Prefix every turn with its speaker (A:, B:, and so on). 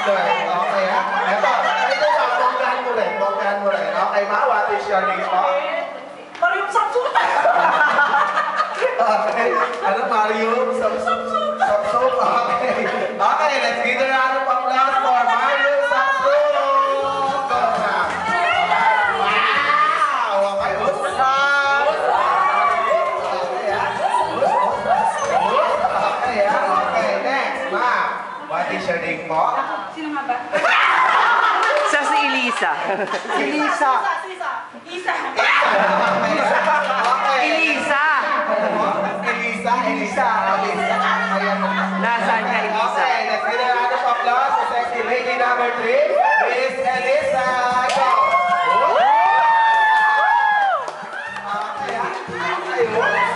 A: Good. Okay, ha? Ito ba, bonggahan mo rin. Bonggahan mo rin. Okay, ma, what is your name po?
B: Mario Samsung!
A: Okay. Ano, Mario? Samsung. Okay. Okay, let's give a round of applause for Mario Samsung. Go, ma. Wow! Okay, okay, next, ma. What is your name po?
B: Sino nga ba?
C: Siya si Elisa.
A: Elisa.
B: Isa.
A: Okay.
C: Elisa!
A: Elisa.
C: Nasaan ka, Elisa?
A: Okay, let's give a round of applause to sexy lady number 3, Miss Elisa. Go! Okay,